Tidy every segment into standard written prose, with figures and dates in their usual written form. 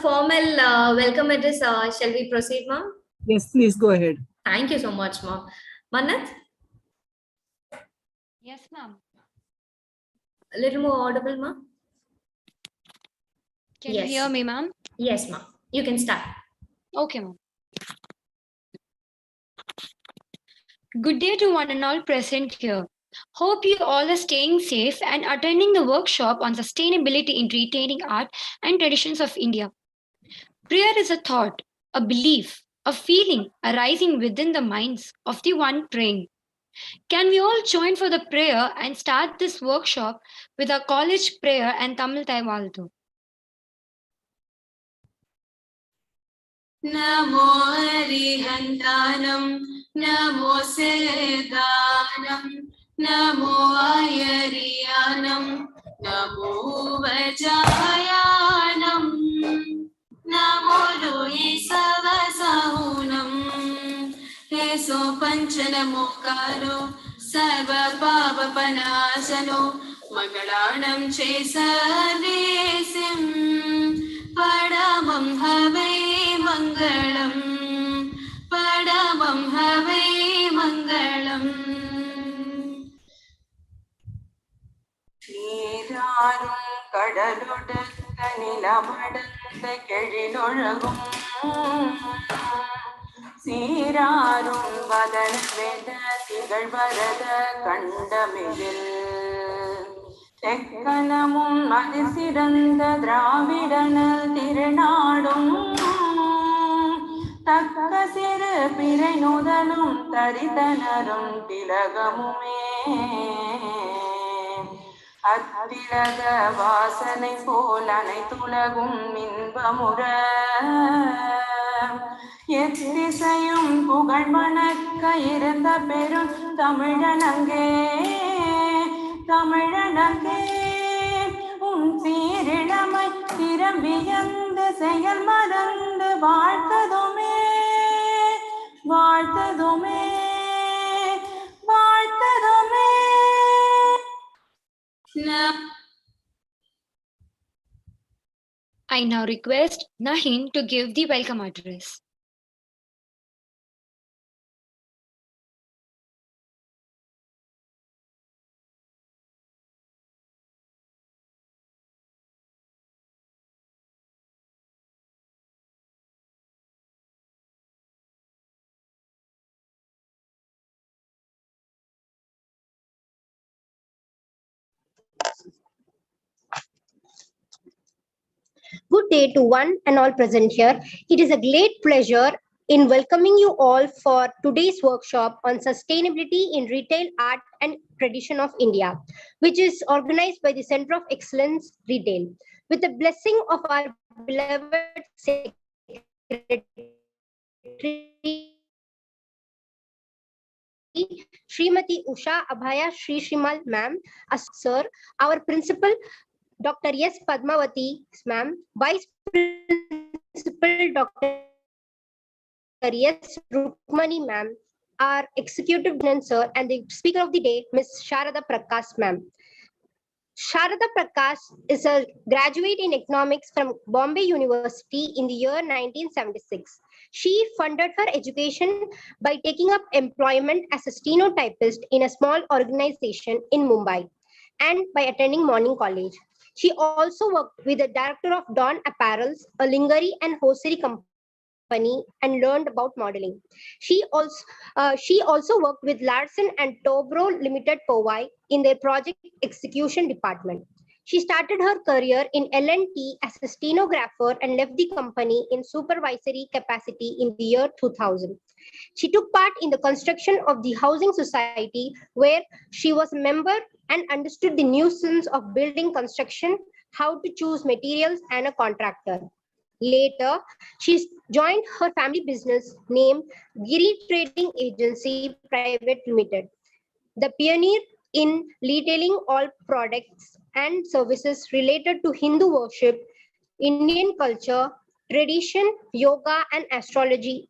formal welcome address. Shall we proceed, ma'am? Yes, please go ahead. Thank you so much, ma'am. Manat? Yes, ma'am. A little more audible, ma'am? Can you hear me, ma'am? Yes, ma'am. You can start. Okay, ma'am. Good day to one and all present here. Hope you all are staying safe and attending the workshop on sustainability in retaining art and traditions of India. Prayer is a thought, a belief, a feeling arising within the minds of the one praying. Can we all join for the prayer and start this workshop with our college prayer and Tamil Taivaldu? Namo Arihantanam, Namo Sedanam, Namo Ayariyanam, Namo Vajayanam, Namo Luisavasahunam, Heso Panchanamo Karo, Sarva Pava Panasano, Mangalanam Chesarvesim, Padamam Have Mangalam, Padamam Have Mangalam. Neerarum kadalodakka nilamadanda kelilozhagum, Seerarum vadana veda tigalvarada kandamidil, Tekkanamum adisiranda Dravidanal Tirunadum, Takka siru pirai nudalum Tadithanarum tilagamume, Attilaga vasanai pol அனைத்துலகும் இன்பமுற, எத்திசையும் புகழ் மணக்க இருந்த பெரும் தமிழனங்கே, தமிழனங்கே உன் சீரிழமை திரும்பியந்து செயல் மறந்து வாழ்த்ததுமே, வாழ்த்ததுமே, வாழ்த்ததுமே. I now request Nahin to give the welcome address. Good day to one and all present here. It is a great pleasure in welcoming you all for today's workshop on sustainability in retail art and tradition of India, which is organized by the Center of Excellence Retail. With the blessing of our beloved secretary, Srimati Usha Abhaya Shri Shrimal ma'am, sir, our principal Dr. S. Padmavati ma'am, Vice Principal Dr. S. Rukmani ma'am, our Executive Dean sir, and the Speaker of the Day, Ms. Sharada Prakash ma'am. Sharada Prakash is a graduate in economics from Bombay University in the year 1976. She funded her education by taking up employment as a stenotypist in a small organization in Mumbai and by attending morning college. She also worked with the director of Dawn Apparels, a lingerie and hosiery company, and learned about modeling. She also worked with Larsen and Toubro Limited Powai in their project execution department. She started her career in L&T as a stenographer and left the company in supervisory capacity in the year 2000. She took part in the construction of the Housing Society, where she was a member and understood the nuisance of building construction, how to choose materials, and a contractor. Later, she joined her family business named Giri Trading Agency Private Limited, the pioneer in retailing all products and services related to Hindu worship, Indian culture, tradition, yoga, and astrology.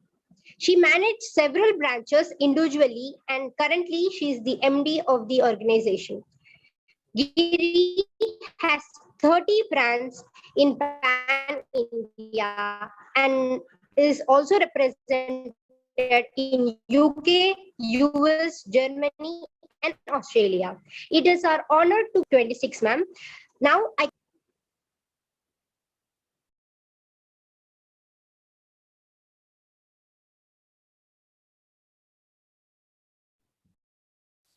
She managed several branches individually, and currently she is the MD of the organization. Giri has 30 brands in Pan India and is also represented in UK, US, Germany, and Australia. It is our honor to 26, ma'am. Now I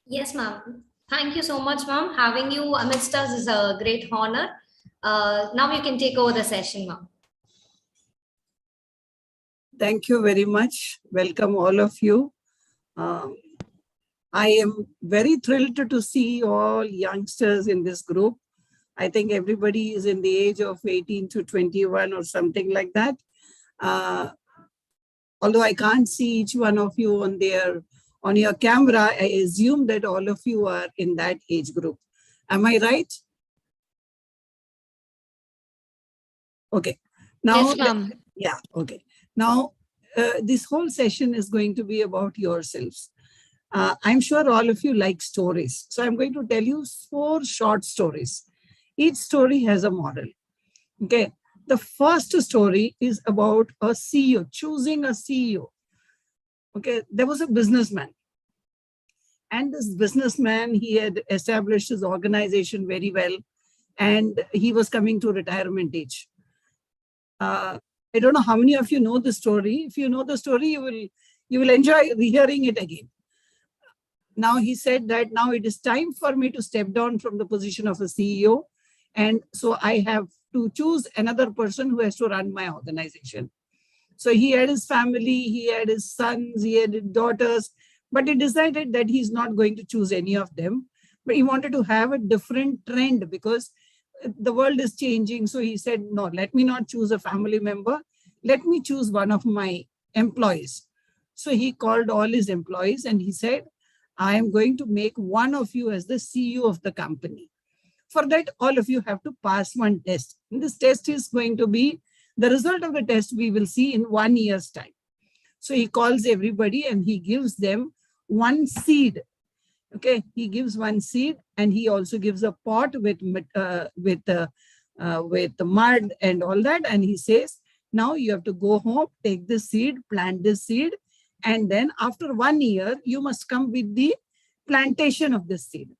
Yes, ma'am. Thank you so much, ma'am. Having you amidst us is a great honor. Now you can take over the session, ma'am. Thank you very much. Welcome all of you. I am very thrilled to see all youngsters in this group. I think everybody is in the age of 18 to 21 or something like that. Although I can't see each one of you on your camera, I assume that all of you are in that age group. Am I right? Okay. Now, Yes, ma'am. yeah, okay. Now, this whole session is going to be about yourselves. I'm sure all of you like stories. So I'm going to tell you 4 short stories. Each story has a moral. Okay. The first story is about a CEO, choosing a CEO. Okay. There was a businessman. And this businessman, he had established his organization very well. And he was coming to retirement age. I don't know how many of you know the story. If you know the story, you will enjoy hearing it again. Now he said that now it is time for me to step down from the position of a CEO. And so I have to choose another person who has to run my organization. So he had his family, he had his sons, he had his daughters, but he decided that he's not going to choose any of them. But he wanted to have a different trend because the world is changing. So he said, no, let me not choose a family member. Let me choose one of my employees. So he called all his employees and he said, I am going to make one of you as the CEO of the company. For that, all of you have to pass one test. And this test is going to be the result of the test we will see in 1 year's time. So he calls everybody and he gives them one seed. Okay, he gives one seed and he also gives a pot with the mud and all that. And he says, now you have to go home, take this seed, plant this seed. And then after 1 year, you must come with the plantation of this seed.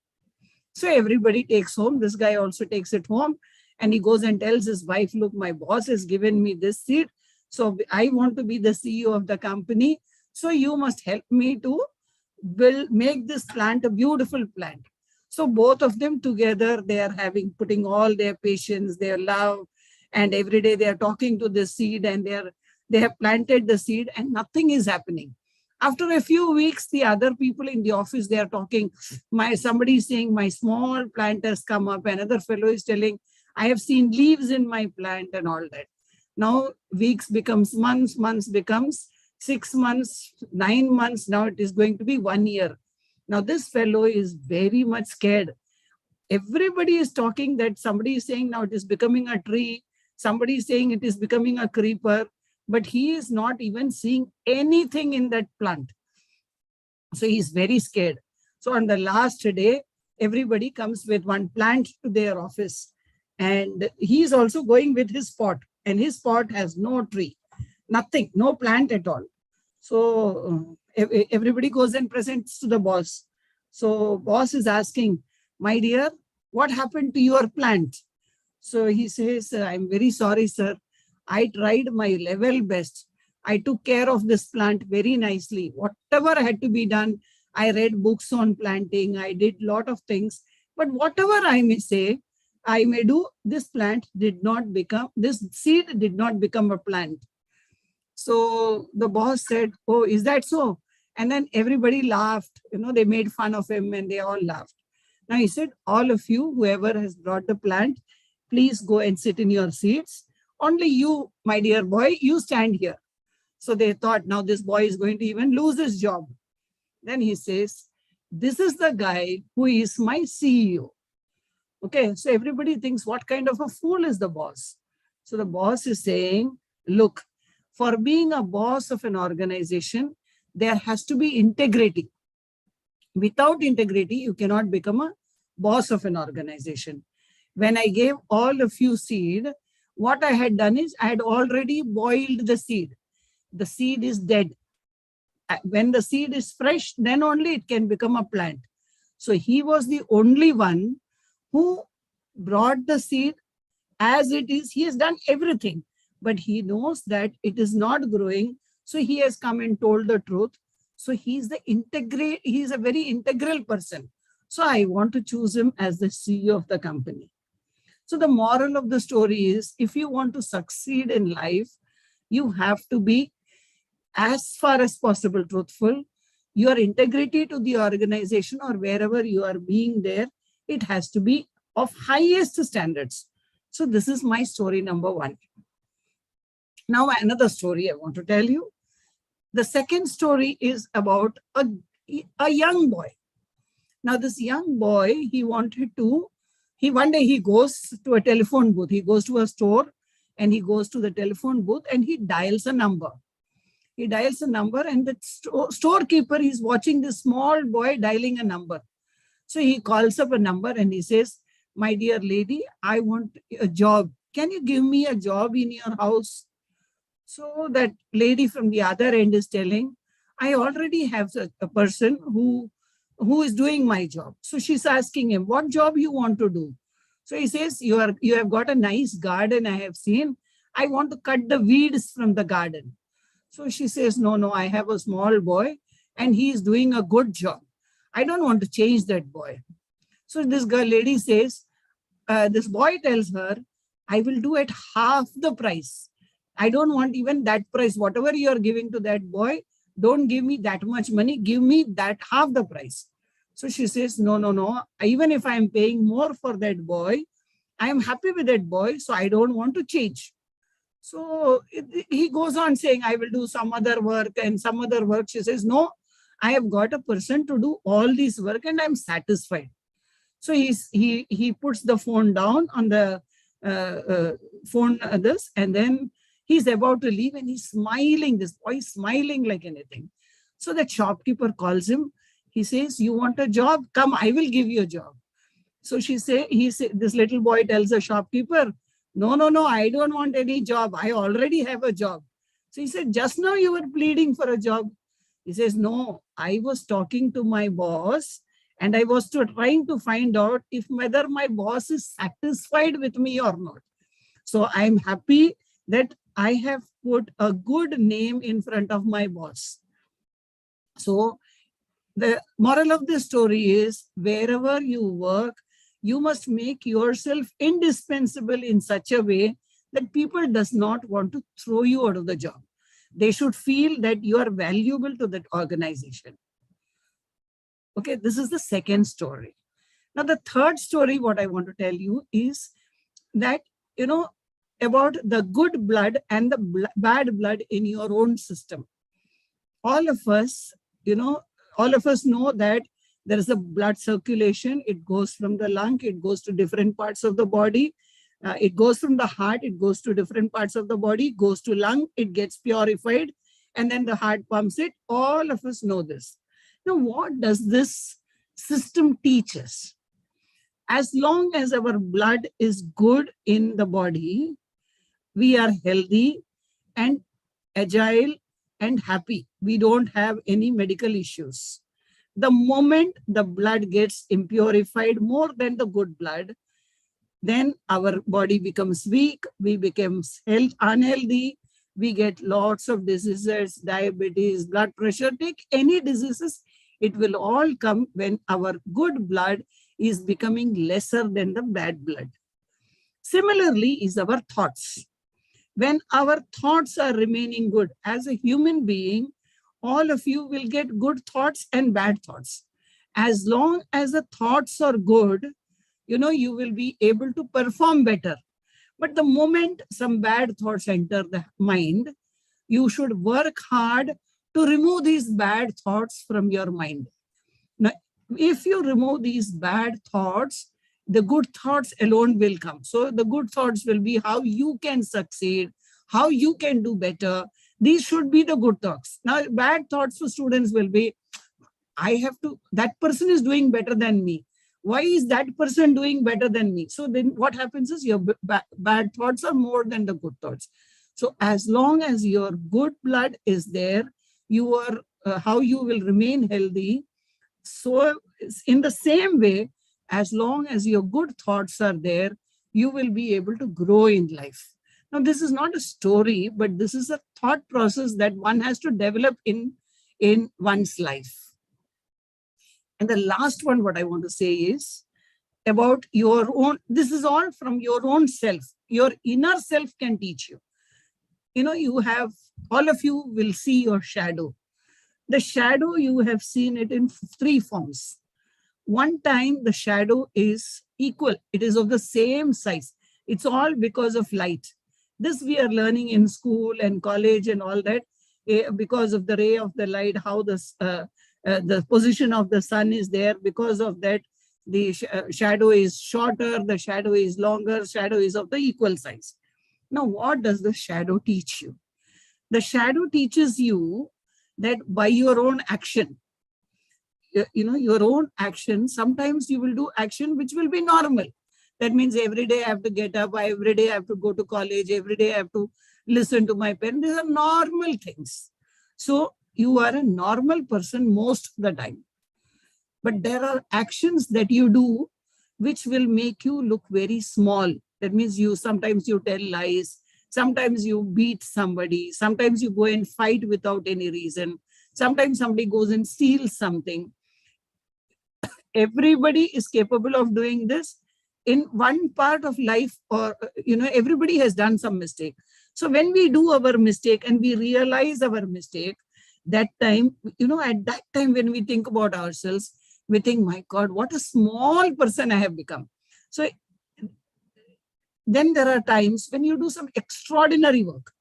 So everybody takes home. This guy also takes it home. And he goes and tells his wife, look, my boss has given me this seed. So I want to be the CEO of the company. So you must help me to make this plant a beautiful plant. So both of them together, they are putting all their patience, their love, and every day they are talking to the seed and they have planted the seed and nothing is happening. After a few weeks, the other people in the office, they are talking. Somebody is saying, my small plant has come up. Another fellow is telling, I have seen leaves in my plant and all that. Now weeks becomes months, months becomes 6 months, 9 months. Now it is going to be 1 year. Now this fellow is very much scared. Everybody is talking that somebody is saying now it is becoming a tree. Somebody is saying it is becoming a creeper. But he is not even seeing anything in that plant. So he's very scared. So on the last day, everybody comes with one plant to their office. And he's also going with his pot. And his pot has no tree, nothing, no plant at all. So everybody goes and presents to the boss. So boss is asking, my dear, what happened to your plant? So he says, I'm very sorry, sir. I tried my level best. I took care of this plant very nicely. Whatever had to be done, I read books on planting. I did a lot of things. But whatever I may say, I may do, this seed did not become a plant. So the boss said, oh, is that so? And then everybody laughed. They made fun of him and they all laughed. Now he said, all of you, whoever has brought the plant, please go and sit in your seats. Only you, my dear boy, you stand here. So they thought, now this boy is going to even lose his job. Then he says, this is the guy who is my CEO. Okay, so everybody thinks, what kind of a fool is the boss? So the boss is saying, look, for being a boss of an organization, there has to be integrity. Without integrity, you cannot become a boss of an organization. When I gave all of you seed, What I had done is I had already boiled the seed. The seed is dead. When the seed is fresh, then only it can become a plant. So he was the only one who brought the seed as it is. He has done everything, but he knows that it is not growing. So he has come and told the truth. So he's a very integral person. So I want to choose him as the CEO of the company. So the moral of the story is, if you want to succeed in life, you have to be as far as possible truthful. Your integrity to the organization or wherever you are being there, it has to be of highest standards. So this is my story number one. Now another story I want to tell you. The second story is about a young boy. Now this young boy, one day he goes to a telephone booth. He goes to a store and he goes to the telephone booth and he dials a number. He dials a number and the storekeeper is watching this small boy dialing a number. So he calls up a number and he says, "My dear lady, I want a job. Can you give me a job in your house?" So that lady from the other end is telling, "I already have a person who is doing my job." So she's asking him, "What job you want to do?" So he says, you have got a nice garden I have seen. I want to cut the weeds from the garden." So she says, no, I have a small boy and he is doing a good job. I don't want to change that boy. So this lady says, this boy tells her, "I will do at half the price. I don't want even that price. Whatever you are giving to that boy, don't give me that much money. Give me that half the price." So she says, no. Even if I am paying more for that boy, I am happy with that boy. So I don't want to change. So he goes on saying, "I will do some other work and some other work." She says, "No, I have got a person to do all this work and I'm satisfied." So he puts the phone down on the phone others, and then he's about to leave and he's smiling. This boy is smiling like anything. So the shopkeeper calls him. He says, "You want a job? Come, I will give you a job." So this little boy tells the shopkeeper, no, I don't want any job. I already have a job." So he said, "Just now you were pleading for a job." He says, "No, I was talking to my boss and I was trying to find out if whether my boss is satisfied with me or not. So I'm happy that I have put a good name in front of my boss." So the moral of the story is, wherever you work, you must make yourself indispensable in such a way that people does not want to throw you out of the job. They should feel that you are valuable to that organization. Okay, this is the second story. Now, the third story, what I want to tell you is that, about the good blood and the bad blood in your own system. All of us know that there is a blood circulation. It goes from the lung, it goes to different parts of the body. It goes from the heart, it goes to different parts of the body, goes to lung, it gets purified, and then the heart pumps it. All of us know this. Now, what does this system teach us? As long as our blood is good in the body, we are healthy and agile and happy. We don't have any medical issues. The moment the blood gets impurified more than the good blood, then our body becomes weak, we become unhealthy, we get lots of diseases, diabetes, blood pressure. Take any diseases, it will all come when our good blood is becoming lesser than the bad blood. Similarly is our thoughts. When our thoughts are remaining good, as a human being, all of you will get good thoughts and bad thoughts. As long as the thoughts are good, you will be able to perform better. But the moment some bad thoughts enter the mind, you should work hard to remove these bad thoughts from your mind. Now, if you remove these bad thoughts, the good thoughts alone will come. So the good thoughts will be how you can succeed, how you can do better. These should be the good thoughts. Now, bad thoughts for students will be, that person is doing better than me. Why is that person doing better than me? So then what happens is your bad thoughts are more than the good thoughts. So as long as your good blood is there, you are how you will remain healthy. So in the same way, as long as your good thoughts are there, you will be able to grow in life. Now, this is not a story, but this is a thought process that one has to develop in one's life. And the last one, what I want to say is about your own, this is all from your own self. Your inner self can teach you. You have, all of you will see your shadow. The shadow, you have seen it in 3 forms. One time the shadow is equal. It is of the same size. It's all because of light. This we are learning in school and college and all that, because of the ray of the light, how the position of the sun is there. Because of that, the shadow is shorter, the shadow is longer, shadow is of the equal size. Now, what does the shadow teach you? The shadow teaches you that by your own action, your own action, sometimes you will do action which will be normal. That means every day I have to get up, every day I have to go to college, every day I have to listen to my parents. These are normal things. So you are a normal person most of the time. But there are actions that you do which will make you look very small. That means sometimes you tell lies, sometimes you beat somebody, sometimes you go and fight without any reason, sometimes somebody goes and steals something. Everybody is capable of doing this in one part of life, or everybody has done some mistake. So when we do our mistake and we realize our mistake, that time, at that time when we think about ourselves, we think, my God, what a small person I have become. So then there are times when you do some extraordinary work,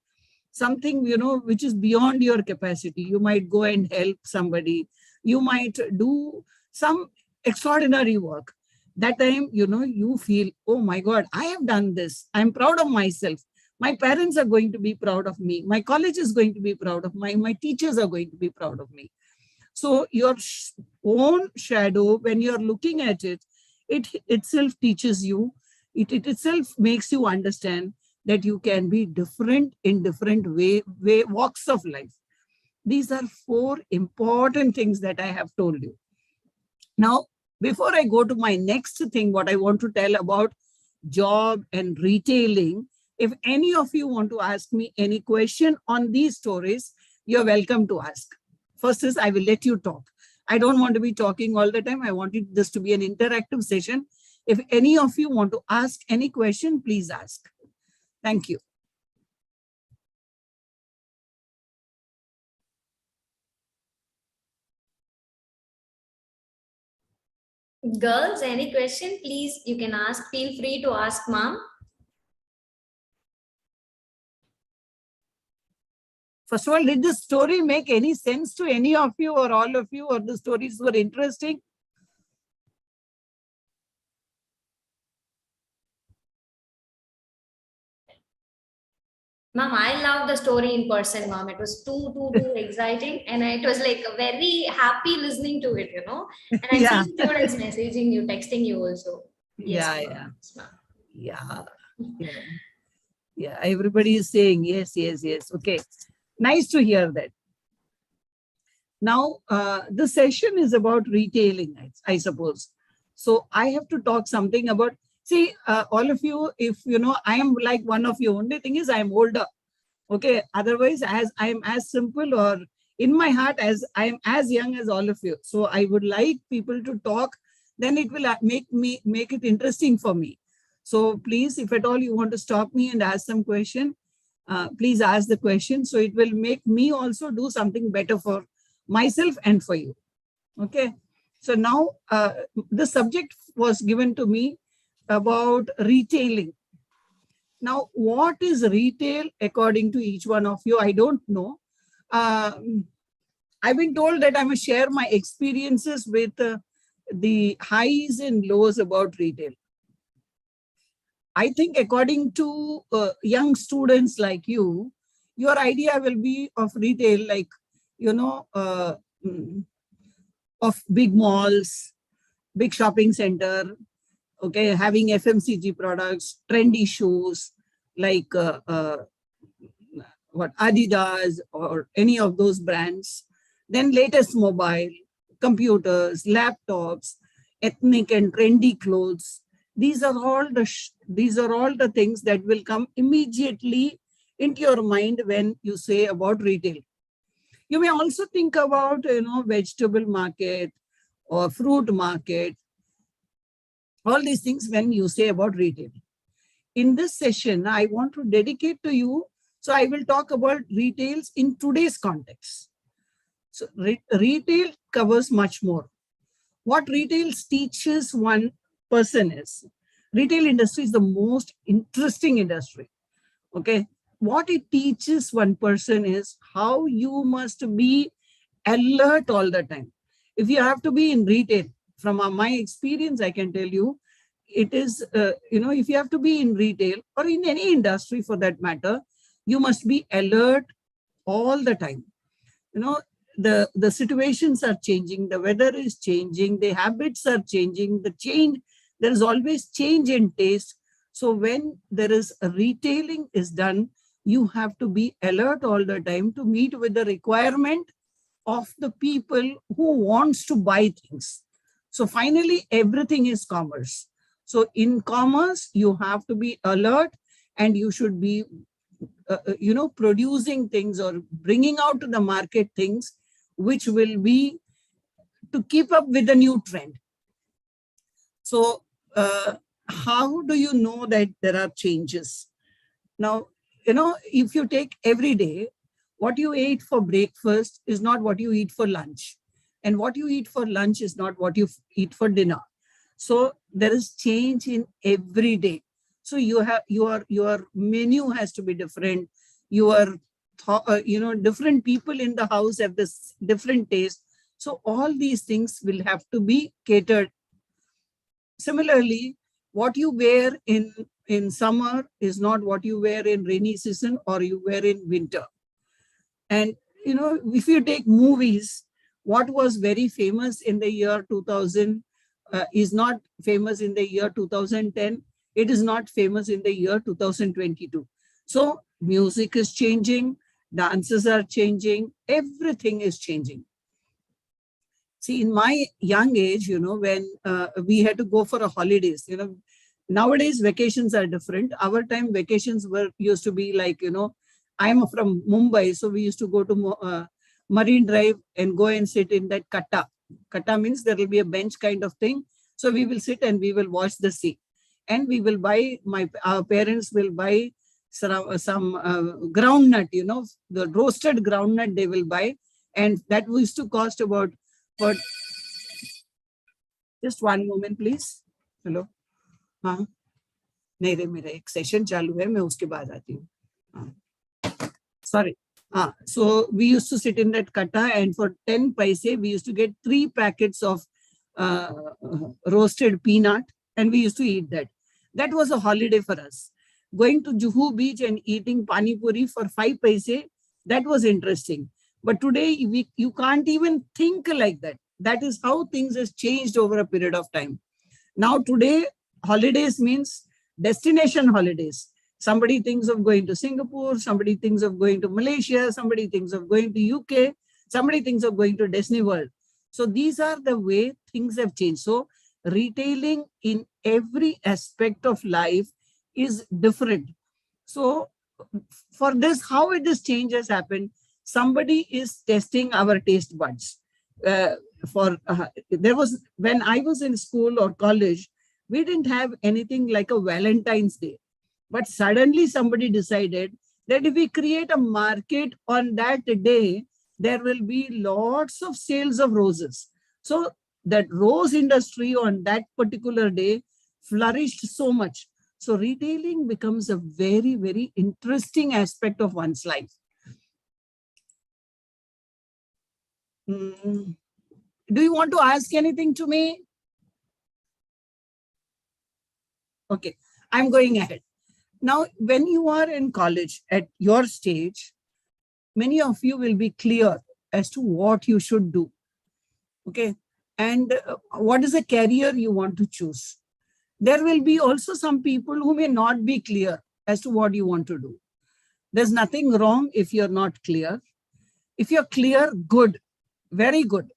something, which is beyond your capacity. You might go and help somebody. You might do some extraordinary work. That time, you feel, oh my God, I have done this. I'm proud of myself. My parents are going to be proud of me. My college is going to be proud of me. My teachers are going to be proud of me. So your own shadow, when you're looking at it, it itself teaches you, it itself makes you understand that you can be different in different walks of life. These are 4 important things that I have told you. Now, before I go to my next thing, what I want to tell about job and retailing, if any of you want to ask me any question on these stories, you're welcome to ask. First is I will let you talk. I don't want to be talking all the time. I wanted this to be an interactive session. If any of you want to ask any question, please ask. Thank you. Girls, any question, please, you can ask. Feel free to ask, ma'am. First of all, did this story make any sense to any of you or all of you, or the stories were interesting? Ma'am, I love the story in person, ma'am. It was too exciting. And it was like very happy listening to it, And I'm Yeah. seeing students messaging you, texting you also. Yeah, Yes, yeah. ma'am. Yeah. Yeah. Yeah. Everybody is saying yes, yes, yes. Okay. Nice to hear that. Now, the session is about retailing, I suppose. So I have to talk something about, see, all of you, if I am like one of you, only thing is I am older. Okay. Otherwise, as I am as simple, or in my heart, as I am as young as all of you. So I would like people to talk, then it will make it interesting for me. So please, if at all you want to stop me and ask some question, please ask the question. So it will make me also do something better for myself and for you. Okay. So now the subject was given to me about retailing. Now, what is retail according to each one of you? I don't know. I've been told that I must share my experiences with the highs and lows about retail. I think according to young students like you, your idea will be of retail like, of big malls, big shopping center, okay, having FMCG products, trendy shoes like what Adidas or any of those brands, then latest mobile, computers, laptops, ethnic and trendy clothes. These are all the things that will come immediately into your mind when you say about retail. You may also think about, vegetable market or fruit market, all these things when you say about retail. In this session, I want to dedicate to you. So I will talk about retails in today's context. So retail covers much more. What retail teaches one person is, retail industry is the most interesting industry. Okay. What it teaches one person is how you must be alert all the time. If you have to be in retail, from my experience, I can tell you, it is, if you have to be in retail or in any industry for that matter, you must be alert all the time. The situations are changing, the weather is changing, the habits are changing, there is always change in taste. So when there is a retailing is done, you have to be alert all the time to meet with the requirement of the people who wants to buy things. So finally, everything is commerce. So in commerce, you have to be alert and you should be, producing things or bringing out to the market things which will be to keep up with the new trend. So how do you know that there are changes? Now, if you take every day, what you eat for breakfast is not what you eat for lunch. And what you eat for lunch is not what you eat for dinner. So there is change in every day. So you have your menu has to be different. Different people in the house have this different taste. So all these things will have to be catered. Similarly, what you wear in summer is not what you wear in rainy season or you wear in winter. And, if you take movies, what was very famous in the year 2000 is not famous in the year 2010. It is not famous in the year 2022. So music is changing, dances are changing, everything is changing. See, in my young age, when we had to go for a holidays, nowadays vacations are different. Our time vacations used to be like, I'm from Mumbai, so we used to go to Marine Drive and go and sit in that katta. Katta means there will be a bench kind of thing. So we will sit and we will watch the sea. And we will buy, our parents will buy some groundnut, the roasted groundnut they will buy. And that used to cost about, just one moment, please. Hello. हाँ नहीं रे मेरा एक session चालू है मैं उसके बाद आती हूँ sorry so we used to sit in that katta and for 10 paise we used to get 3 packets of roasted peanut and we used to eat that was a holiday for us. Going to Juhu beach and eating pani puri for 5 paise, that was interesting. But today you can't even think like that. That is how things has changed over a period of time. Now today holidays means destination holidays. Somebody thinks of going to Singapore, somebody thinks of going to Malaysia, somebody thinks of going to UK, somebody thinks of going to Disney World. So these are the way things have changed. So retailing in every aspect of life is different. So for this, how this change has happened, somebody is testing our taste buds. There was, when I was in school or college, we didn't have anything like a Valentine's Day. But suddenly somebody decided that if we create a market on that day, there will be lots of sales of roses. So that rose industry on that particular day flourished so much. So retailing becomes a very, very interesting aspect of one's life. Do you want to ask anything to me? Okay, I'm going ahead. Now, when you are in college at your stage, many of you will be clear as to what you should do. Okay, and what is the career you want to choose. There will be also some people who may not be clear as to what you want to do. There's nothing wrong if you're not clear. If you're clear, good, very good.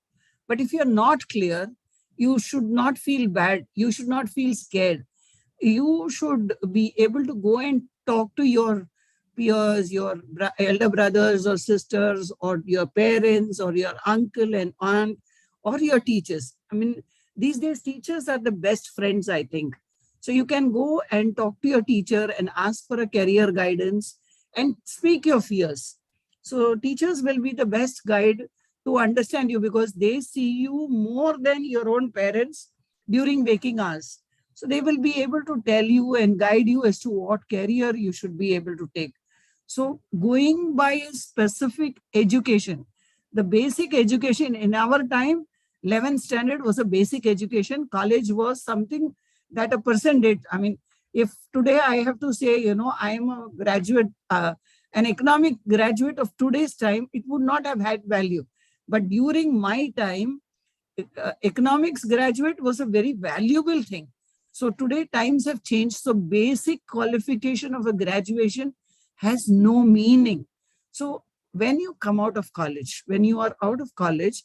But if you're not clear, you should not feel bad. You should not feel scared. You should be able to go and talk to your peers, your elder brothers or sisters, or your parents, or your uncle and aunt, or your teachers. I mean, these days, teachers are the best friends, I think. So you can go and talk to your teacher and ask for a career guidance and speak your fears. So teachers will be the best guide to understand you, because they see you more than your own parents during waking hours. So they will be able to tell you and guide you as to what career you should be able to take. So going by a specific education, the basic education in our time, 11th standard was a basic education. College was something that a person did. I mean, if today I have to say, you know, I am a graduate, an economic graduate of today's time, it would not have had value. But during my time, economics graduate was a very valuable thing. So today times have changed. So basic qualification of a graduation has no meaning. So when you come out of college, when you are out of college,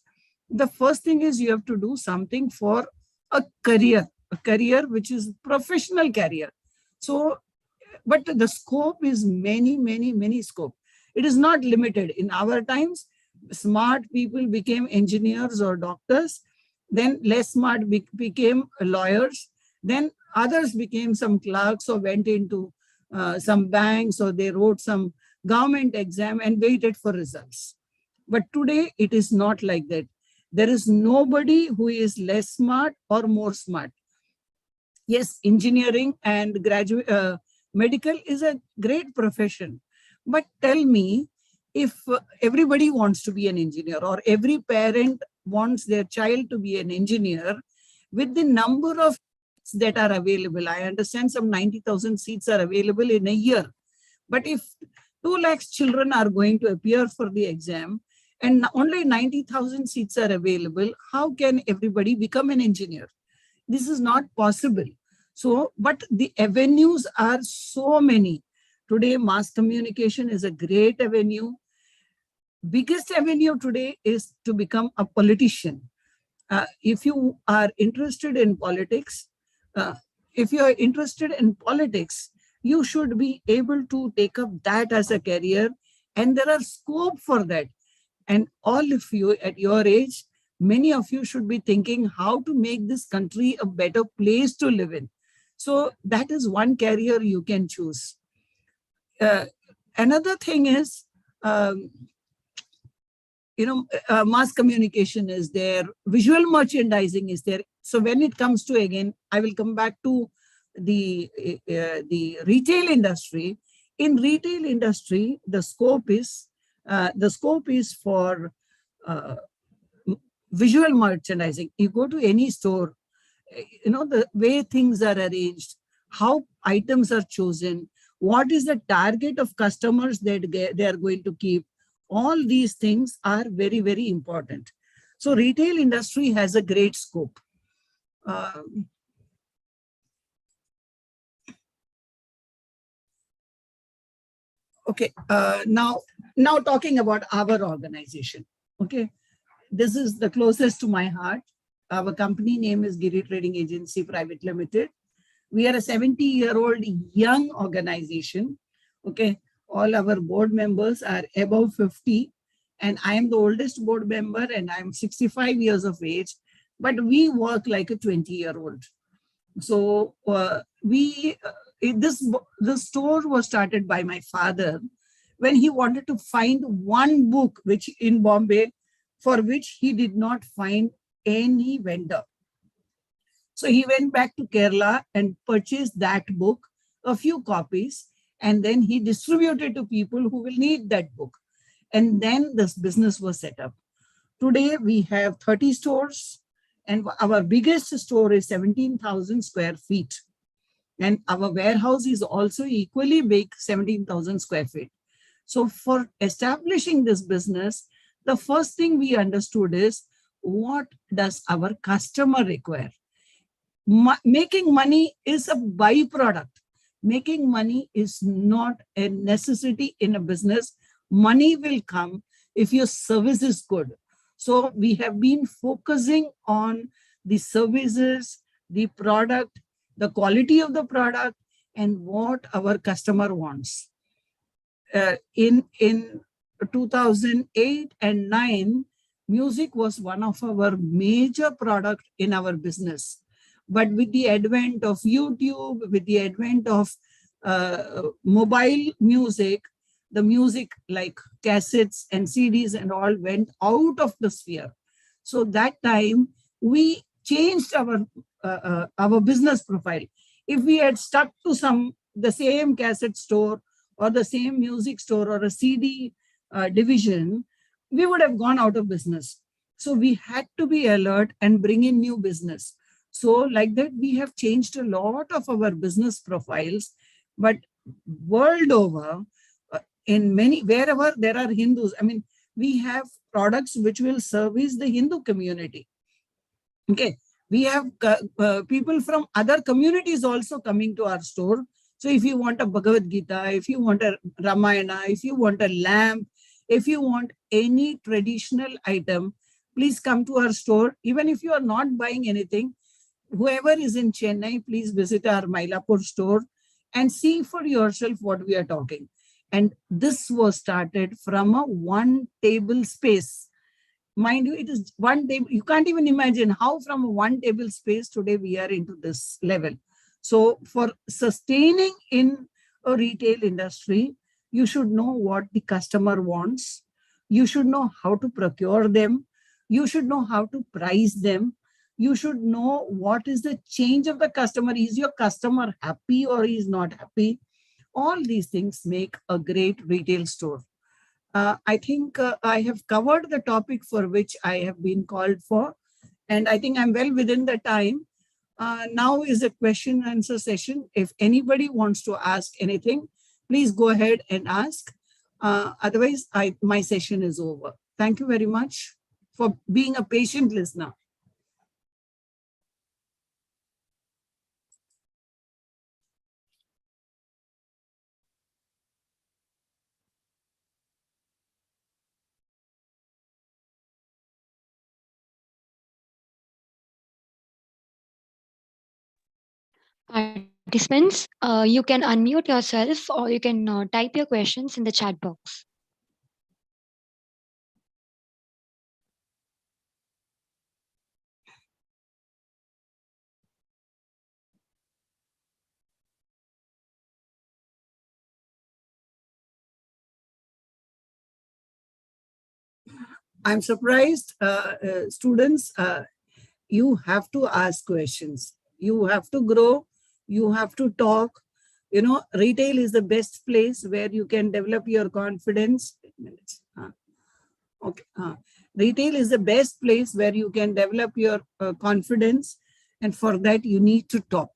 the first thing is you have to do something for a career which is professional career. So, but the scope is many scope. It is not limited. In our times, smart people became engineers or doctors, then less smart became lawyers, then others became some clerks or went into some banks, or they wrote some government exam and waited for results. But today it is not like that. There is nobody who is less smart or more smart. Yes, engineering and medical is a great profession. But tell me, if everybody wants to be an engineer, or every parent wants their child to be an engineer, with the number of seats that are available, I understand some 90,000 seats are available in a year. But if 2 lakhs children are going to appear for the exam and only 90,000 seats are available, how can everybody become an engineer? This is not possible. So, but the avenues are so many. Today, mass communication is a great avenue. Biggest avenue today is to become a politician. If you are interested in politics, you should be able to take up that as a career, and there are scope for that. And all of you at your age, many of you should be thinking how to make this country a better place to live in. So that is one career you can choose. Another thing is, mass communication is there, visual merchandising is there. So when it comes to, again, I will come back to the retail industry. In retail industry, the scope is for visual merchandising. You go to any store, the way things are arranged, how items are chosen, what is the target of customers that they are going to keep. All these things are very important. So retail industry has a great scope. Okay, now talking about our organization. Okay, this is the closest to my heart. Our company name is Giri Trading Agency Private Limited. We are a 70-year-old young organization. Okay, all our board members are above 50, and I am the oldest board member, and I'm 65 years of age, but we work like a 20-year-old. So this store was started by my father when he wanted to find one book which in Bombay, for which he did not find any vendor. So he went back to Kerala and purchased that book, a few copies, and then he distributed to people who will need that book. And then this business was set up. Today we have 30 stores, and our biggest store is 17,000 square feet. And our warehouse is also equally big, 17,000 square feet. So for establishing this business, the first thing we understood is what does our customer require. Making money is a byproduct. Making money is not a necessity in a business. Money will come if your service is good. So we have been focusing on the services, the product, the quality of the product, and what our customer wants. In 2008 and 9, music was one of our major product in our business. But with the advent of YouTube, with the advent of mobile music, the music like cassettes and CDs and all went out of the sphere. So that time we changed our business profile. If we had stuck to the same cassette store or the same music store or a CD division, we would have gone out of business. So we had to be alert and bring in new business. So like that, we have changed a lot of our business profiles. But world over, wherever there are Hindus, I mean, we have products which will service the Hindu community. Okay, we have people from other communities also coming to our store. So if you want a Bhagavad Gita, if you want a Ramayana, if you want a lamp, if you want any traditional item, please come to our store. Even if you are not buying anything, whoever is in Chennai, please visit our Mylapore store and see for yourself what we are talking. And this was started from a one table space. Mind you, it is one table. You can't even imagine how from a one table space today we are into this level. So for sustaining in a retail industry, you should know what the customer wants. You should know how to procure them. You should know how to price them. You should know what is the change of the customer. Is your customer happy or is not happy? All these things make a great retail store. I think I have covered the topic for which I have been called for, and I think I'm well within the time. Now is a question and answer session. If anybody wants to ask anything, please go ahead and ask. Otherwise, my session is over. Thank you very much for being a patient listener. Participants, you can unmute yourself or you can type your questions in the chat box. I'm surprised, students, you have to ask questions. You have to grow. You have to talk. You know, retail is the best place where you can develop your confidence. Okay. Retail is the best place where you can develop your confidence. And for that, you need to talk.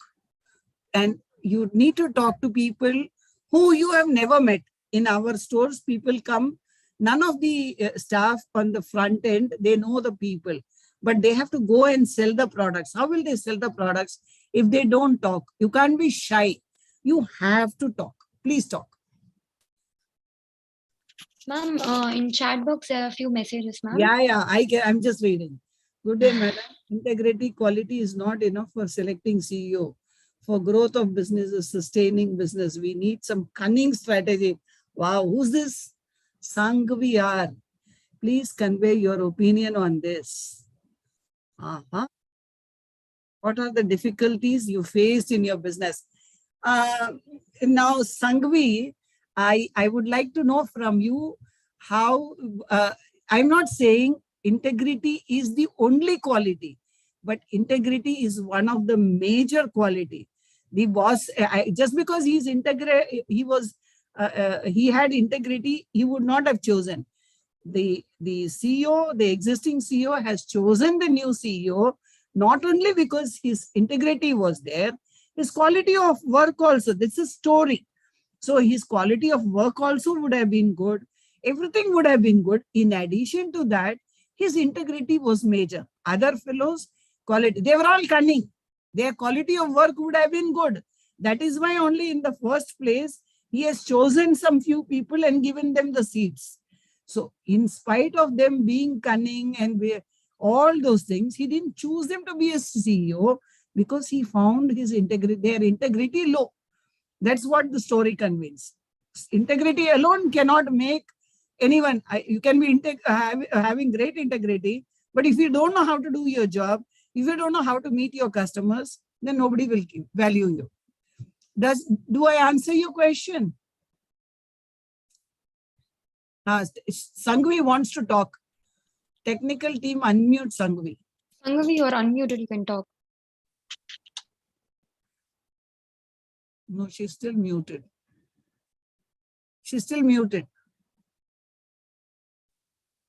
And you need to talk to people who you have never met. In our stores, people come. None of the staff on the front end, they know the people, but they have to go and sell the products. How will they sell the products if they don't talk? You can't be shy. You have to talk. Please talk. Ma'am, in chat box, there are a few messages, ma'am. Yeah, I'm just reading. Good day, madam. Integrity, quality is not enough for selecting CEO. For growth of businesses, sustaining business, we need some cunning strategy. Wow, who's this? Sangvi R. Please convey your opinion on this. What are the difficulties you faced in your business? Now, Sangvi, I would like to know from you how, I'm not saying integrity is the only quality, but integrity is one of the major quality. The boss, just because he's he had integrity, he would not have chosen. The CEO, the existing CEO has chosen the new CEO, not only because his integrity was there, his quality of work also. This is story. So his quality of work also would have been good. Everything would have been good. In addition to that, His integrity was major. Other fellows, quality, they were all cunning. Their quality of work would have been good. That is why only in the first place, he has chosen some few people and given them the seats. So in spite of them being cunning and all those things, he didn't choose them to be a CEO because he found his integrity, their integrity low. That's what the story conveys. Integrity alone cannot make anyone. You can be having great integrity, but if you don't know how to do your job, if you don't know how to meet your customers, then nobody will value you. Do I answer your question? Sangvi wants to talk. Technical team, unmute Sangvi. Sangvi, you're unmuted. You can talk. No, she's still muted. She's still muted.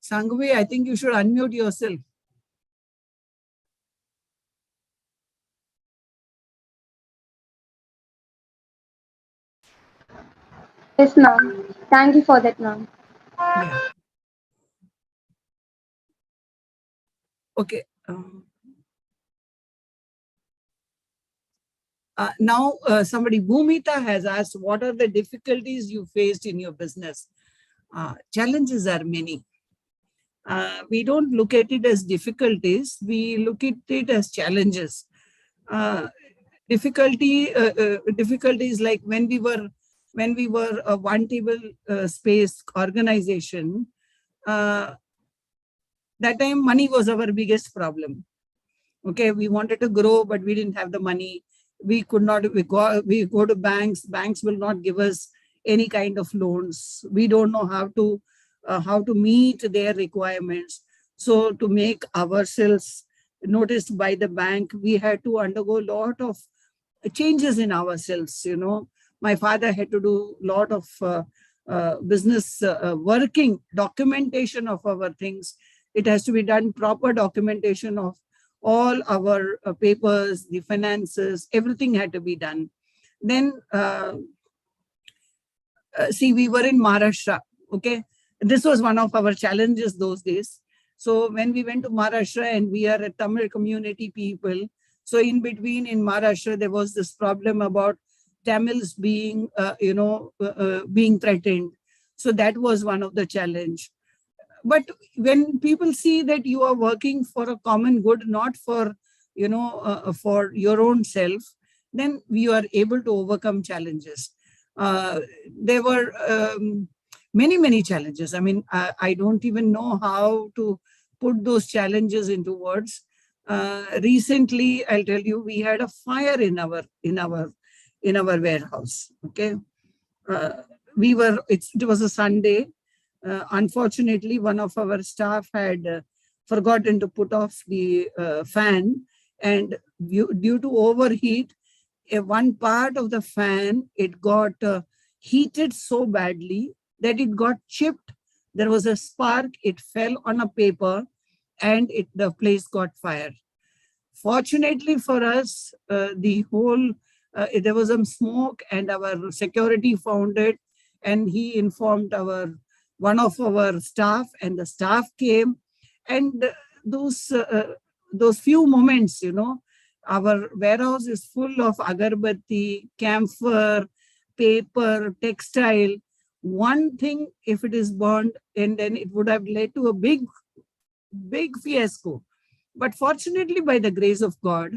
Sangvi, I think you should unmute yourself. Yes, ma'am. Thank you for that, ma'am. Yeah. Okay. Now, somebody, Bhumita has asked, what are the difficulties you faced in your business? Challenges are many. We don't look at it as difficulties. We look at it as challenges. Difficulties like when we were a one table space organization, that time money was our biggest problem. Okay, we wanted to grow, but we didn't have the money. We could not, we go to banks will not give us any kind of loans. We don't know how to meet their requirements. So to make ourselves noticed by the bank, we had to undergo a lot of changes in ourselves. You know, my father had to do a lot of business working, documentation of our things. It has to be done, proper documentation of all our papers, the finances, everything had to be done. Then, see, we were in Maharashtra, okay? This was one of our challenges those days. So when we went to Maharashtra, and we are a Tamil community people, so in between in Maharashtra, there was this problem about Tamils being, being threatened. So that was one of the challenge. But when people see that you are working for a common good, not for, for your own self, then you are able to overcome challenges. There were many challenges. I mean, I don't even know how to put those challenges into words. Recently, I'll tell you, we had a fire in our warehouse. Okay, it was a Sunday. Unfortunately, one of our staff had forgotten to put off the fan, and due to overheat, one part of the fan, it got heated so badly that it got chipped. There was a spark, it fell on a paper, and the place got fire. Fortunately for us, there was some smoke, and our security found it, and he informed one of our staff, and the staff came. And those few moments, our warehouse is full of agarbatti, camphor, paper, textile. One thing, if it is burned, and then it would have led to a big fiasco. But fortunately, by the grace of God,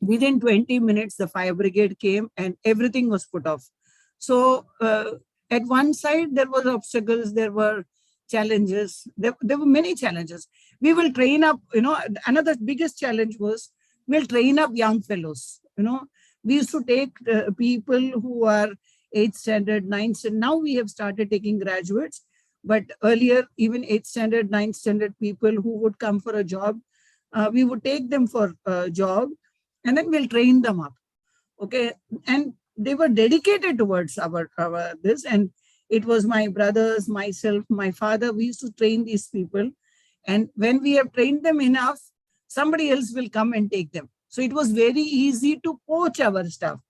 within 20 minutes, the fire brigade came and everything was put off. So at one side, there were obstacles, there were challenges. There were many challenges. We will train up, another biggest challenge was, we'll train up young fellows. We used to take people who are 8th standard, 9th standard. Now we have started taking graduates. But earlier, even 8th standard, 9th standard people who would come for a job, we would take them for a job, and then we'll train them up. Okay. And they were dedicated towards our this. And it was my brothers, myself, my father, we used to train these people. And when we have trained them enough, somebody else will come and take them. So it was very easy to poach our staff.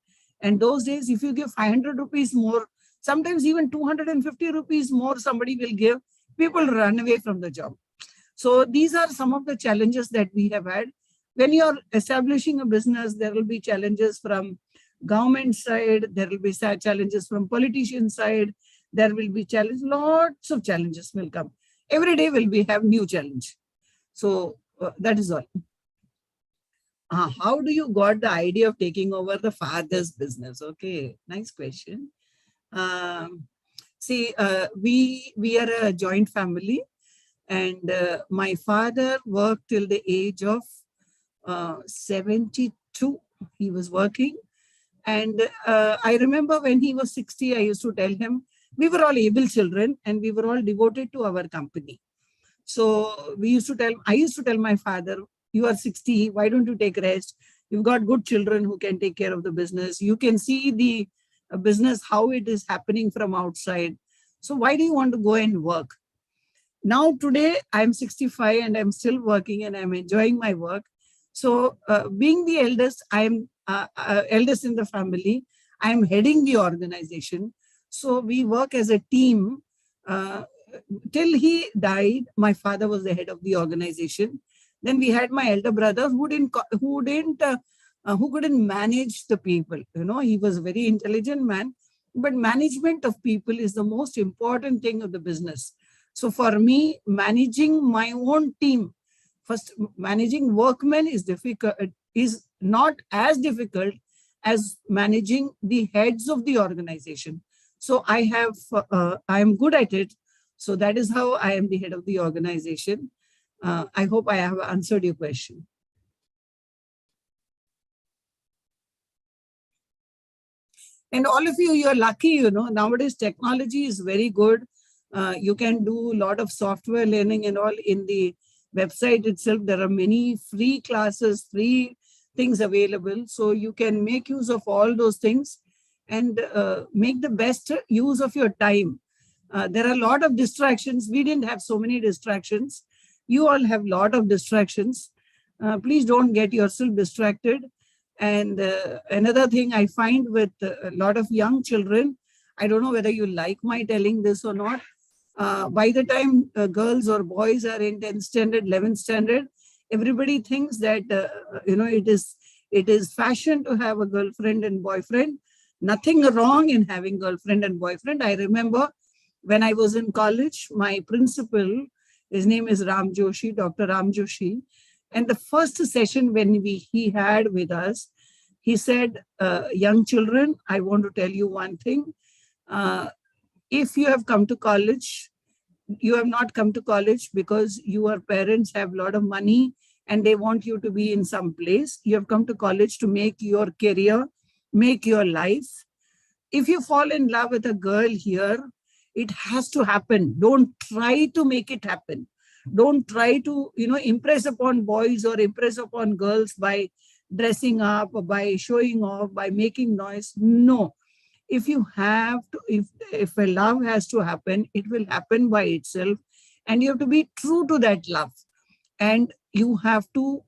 And those days, if you give 500 rupees more, sometimes even 250 rupees more somebody will give, people run away from the job. So these are some of the challenges that we have had. When you're establishing a business, there will be challenges from government side, there will be challenges from politician side, there will be challenges, lots of challenges will come. Every day will be have new challenge. So that is all. How do you got the idea of taking over the father's business? Okay, nice question. See, we are a joint family, and my father worked till the age of 72. He was working, and I remember when he was 60, I used to tell him, we were all able children and we were all devoted to our company. So I used to tell my father, you are 60, why don't you take rest? You've got good children who can take care of the business. You can see the business, how it is happening from outside. So why do you want to go and work? Now today I'm 65 and I'm still working and I'm enjoying my work. So being the eldest, I'm eldest in the family. I'm heading the organization. So we work as a team. Till he died, my father was the head of the organization. Then we had my elder brother who couldn't manage the people. You know, he was a very intelligent man, but management of people is the most important thing of the business. So for me, managing my own team, first managing workmen is difficult, is not as difficult as managing the heads of the organization. So I am good at it. So that is how I am the head of the organization. I hope I have answered your question. And all of you, you're lucky, you know, nowadays technology is very good. You can do a lot of software learning and all in the website itself. There are many free classes, free things available. So you can make use of all those things and make the best use of your time. There are a lot of distractions. We didn't have so many distractions. You all have a lot of distractions. Please don't get yourself distracted. And another thing I find with a lot of young children, I don't know whether you like my telling this or not. By the time girls or boys are in 10th standard, 11th standard, everybody thinks that, it is fashion to have a girlfriend and boyfriend. Nothing wrong in having girlfriend and boyfriend. I remember when I was in college, my principal, his name is Ram Joshi, Dr. Ram Joshi. And the first session when he had with us, he said, young children, I want to tell you one thing. If you have come to college, you have not come to college because your parents have a lot of money and they want you to be in some place. You have come to college to make your career, make your life. If you fall in love with a girl here, it has to happen. Don't try to make it happen. Don't try to, impress upon boys or impress upon girls by dressing up or by showing off, by making noise. No. If you have to, if a love has to happen, it will happen by itself. And you have to be true to that love. And you have to,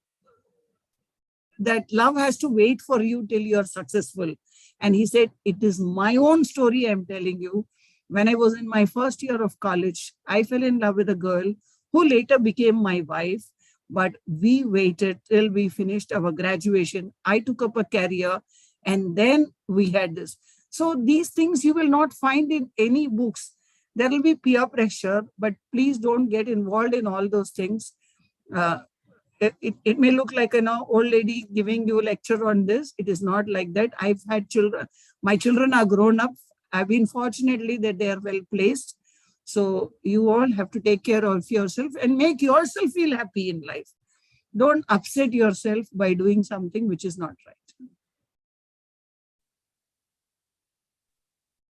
that love has to wait for you till you're successful. And he said, it is my own story I'm telling you. When I was in my first year of college, I fell in love with a girl who later became my wife, but we waited till we finished our graduation. I took up a career and then we had this. So these things you will not find in any books. There will be peer pressure, but please don't get involved in all those things. It may look like an old lady giving you a lecture on this. It is not like that. I've had children. My children are grown up. I've been fortunately that they are well placed. So you all have to take care of yourself and make yourself feel happy in life. Don't upset yourself by doing something which is not right.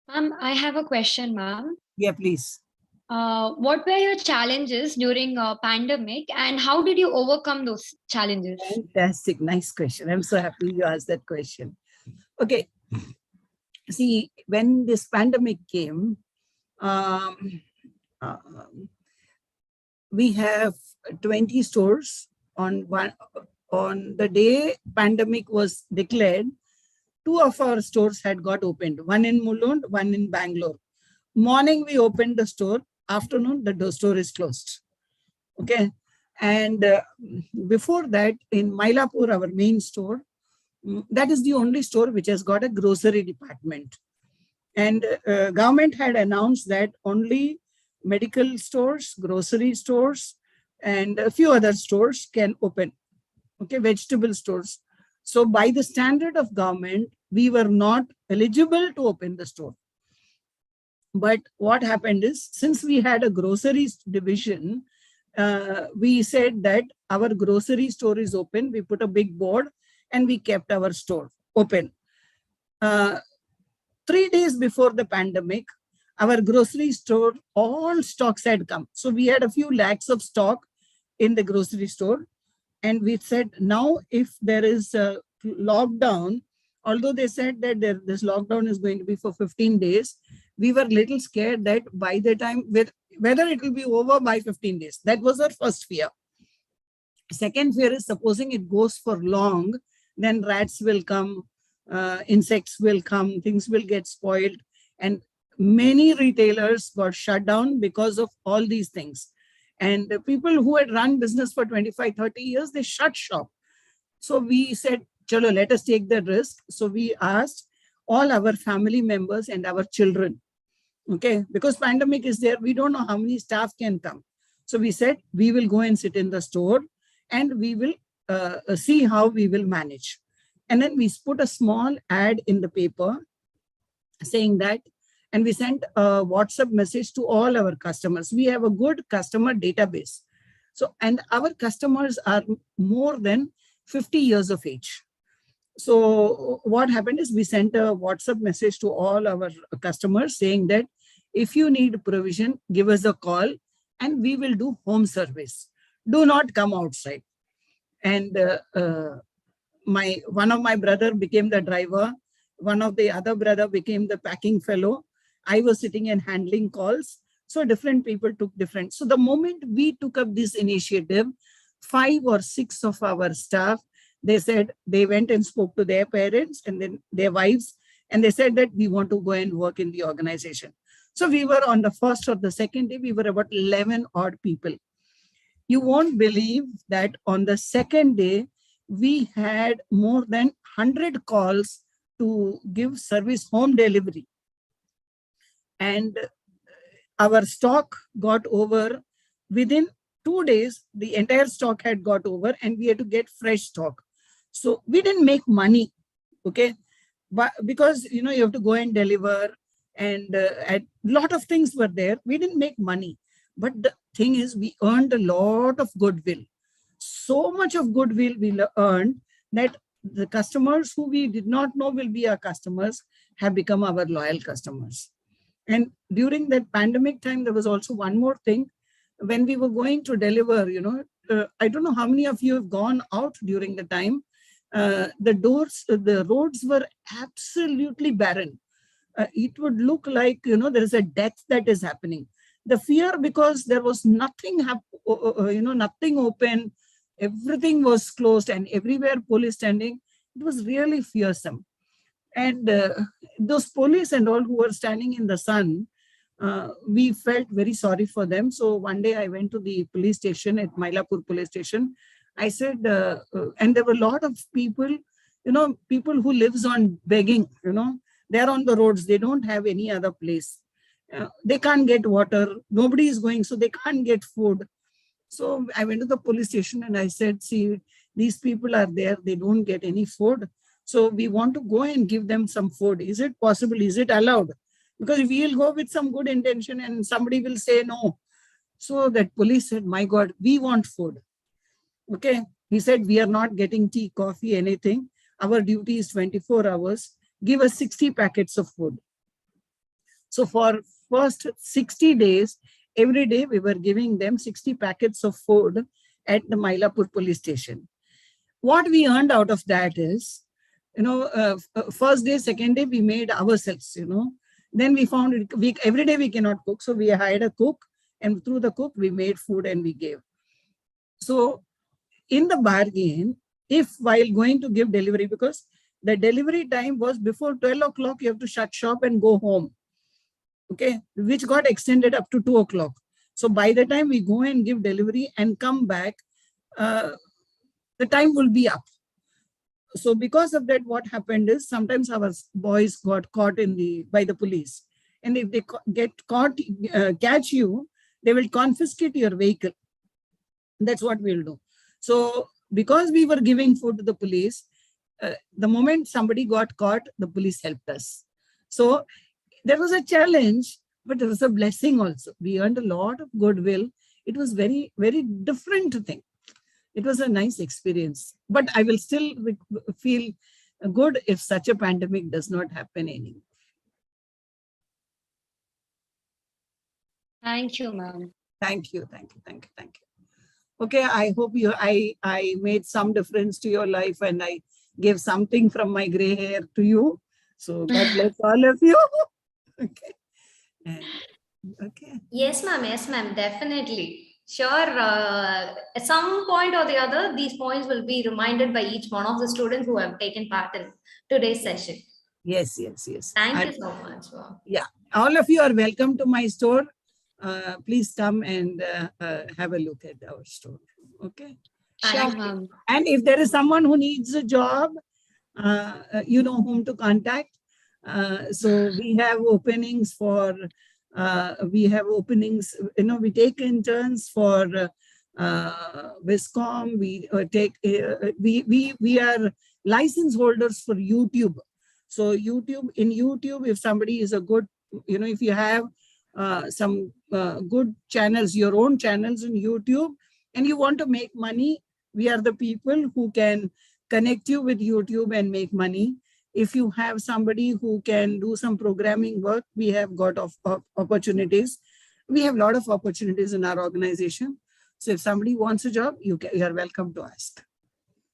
Ma'am, I have a question, ma'am. Yeah, please. What were your challenges during a pandemic and how did you overcome those challenges? Fantastic. Nice question. I'm so happy you asked that question. Okay. See, when this pandemic came, we have 20 stores on the day pandemic was declared. 2 of our stores had got opened, one in Mulund, one in Bangalore. Morning we opened the store, afternoon the store is closed. Okay, And before that, in Mylapore, our main store, that is the only store which has got a grocery department. And government had announced that only medical stores, grocery stores, and a few other stores can open, okay, vegetable stores. So by the standard of government, we were not eligible to open the store. But what happened is, since we had a groceries division, we said that our grocery store is open. We put a big board and we kept our store open. 3 days before the pandemic, our grocery store, all stocks had come. So we had a few lakhs of stock in the grocery store. And we said, now if there is a lockdown, although they said that this lockdown is going to be for 15 days, we were little scared that by the time, whether it will be over by 15 days. That was our first fear. Second fear is, supposing it goes for long, then rats will come, insects will come, things will get spoiled. And many retailers got shut down because of all these things. And the people who had run business for 25, 30 years, they shut shop. So we said, chalo, let us take the risk. So we asked all our family members and our children, okay, because pandemic is there, we don't know how many staff can come. So we said, we will go and sit in the store and we will see how we will manage. And then we put a small ad in the paper saying that, and we sent a WhatsApp message to all our customers. We have a good customer database. So, and our customers are more than 50 years of age. So what happened is, we sent a WhatsApp message to all our customers saying that if you need provision, give us a call and we will do home service. Do not come outside. And one of my brother became the driver. One of the other brother became the packing fellow. I was sitting and handling calls. So different people took different. So the moment we took up this initiative, 5 or 6 of our staff, they said they went and spoke to their parents and then their wives, and they said that we want to go and work in the organization. So we were on the first or the second day, we were about 11 odd people. You won't believe that on the second day, we had more than 100 calls to give service home delivery. And our stock got over within 2 days, the entire stock had got over and we had to get fresh stock. So we didn't make money, okay? But because, you know, you have to go and deliver and a lot of things were there. We didn't make money. But the thing is, we earned a lot of goodwill. So much of goodwill we earned that the customers who we did not know will be our customers have become our loyal customers. And during that pandemic time, there was also one more thing. When we were going to deliver, you know, I don't know how many of you have gone out during the time. The roads were absolutely barren. It would look like, you know, there is a death that is happening. The fear, because there was nothing, nothing open, everything was closed and everywhere police standing. It was really fearsome. And those police and all who were standing in the sun, we felt very sorry for them. So one day I went to the police station at Mylapore police station. I said, and there were a lot of people, you know, people who lives on begging, you know, they're on the roads. They don't have any other place. They can't get water. Nobody is going, so they can't get food. So I went to the police station and I said, see, these people are there. They don't get any food. So we want to go and give them some food. Is it possible? Is it allowed? Because we'll go with some good intention and somebody will say no. So that police said, my God, we want food. Okay. He said, we are not getting tea, coffee, anything. Our duty is 24 hours. Give us 60 packets of food. So for first 60 days, every day we were giving them 60 packets of food at the Mylapore police station. What we earned out of that is, you know, first day, second day, we made ourselves, you know. Then we found it, every day we cannot cook. So we hired a cook, and through the cook, we made food and we gave. So in the bargain, if while going to give delivery, because the delivery time was before 12 o'clock, you have to shut shop and go home. Okay, which got extended up to 2 o'clock. So by the time we go and give delivery and come back, the time will be up. So because of that, what happened is sometimes our boys got caught by the police. And if they catch you, they will confiscate your vehicle. That's what we'll do. So because we were giving food to the police, the moment somebody got caught, the police helped us. So there was a challenge, but there was a blessing also. We earned a lot of goodwill. It was very, very different thing. It was a nice experience, but I will still feel good if such a pandemic does not happen anymore. Thank you, ma'am. Thank you, thank you, thank you, thank you. Okay, I hope I made some difference to your life and I gave something from my gray hair to you. So God bless all of you. Okay. Okay. Yes, ma'am, definitely. Sure, at some point or the other, these points will be reminded by each one of the students who have taken part in today's session. Yes, yes, yes. Thank you so much. Wow. Yeah, all of you are welcome to my store. Please come and have a look at our store. Okay. Sure, ma'am. And if there is someone who needs a job, you know whom to contact. So we have openings for. We take interns for Viscom. We are license holders for YouTube. So in YouTube, if somebody is a good, if you have some good channels, your own channels in YouTube, and you want to make money, we are the people who can connect you with YouTube and make money. If you have somebody who can do some programming work, we have got opportunities. We have a lot of opportunities in our organization. So if somebody wants a job, you are welcome to ask.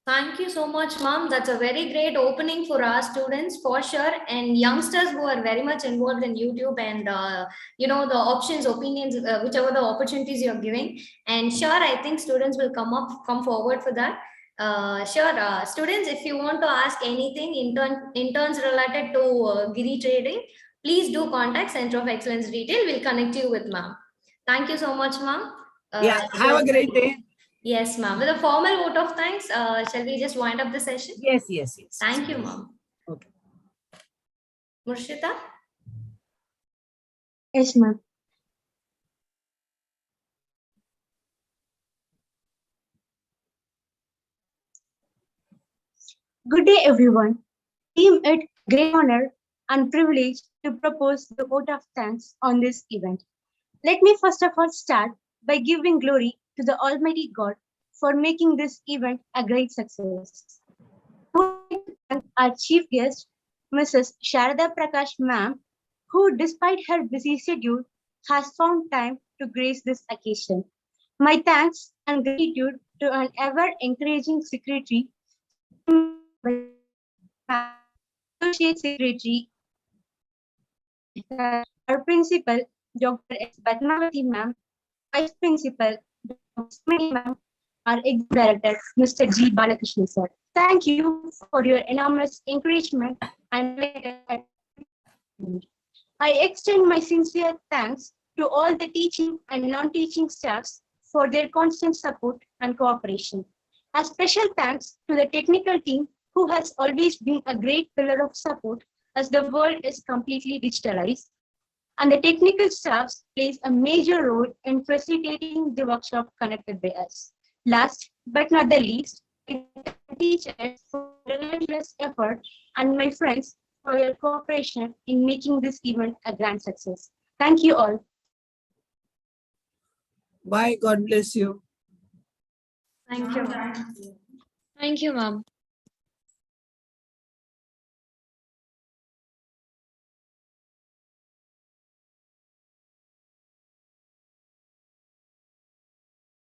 Thank you so much, ma'am. That's a very great opening for our students for sure, and youngsters who are very much involved in YouTube and the options, opinions, whichever the opportunities you're giving. And sure, I think students will come forward for that. Sure, students, if you want to ask anything interns related to Giri trading, please do contact Center of Excellence Retail. We'll connect you with ma'am. Thank you so much, ma'am. Have a great day. Yes, ma'am. With a formal vote of thanks, shall we just wind up the session? Yes. Thank you, ma'am. Okay. Murshida? Yes, ma'am. Good day, everyone. Deem it great honor and privilege to propose the vote of thanks on this event. Let me first of all start by giving glory to the Almighty God for making this event a great success. I would like to thank our chief guest, Mrs. Sharada Prakash ma'am, who despite her busy schedule has found time to grace this occasion. My thanks and gratitude to an ever-encouraging secretary, Associate Secretary, our Principal, Dr. S. Padmavati ma'am, Vice Principal, Dr. Smini ma'am, our Executive Director, Mr. G. Balakrishnan sir. Thank you for your enormous encouragement and I extend my sincere thanks to all the teaching and non-teaching staffs for their constant support and cooperation. A special thanks to the technical team who has always been a great pillar of support as the world is completely digitalized. And the technical staffs plays a major role in facilitating the workshop conducted by us. Last but not the least, I thank teachers for relentless effort and my friends for your cooperation in making this event a grand success. Thank you all. Bye. God bless you. Thank you. Thank you, ma'am.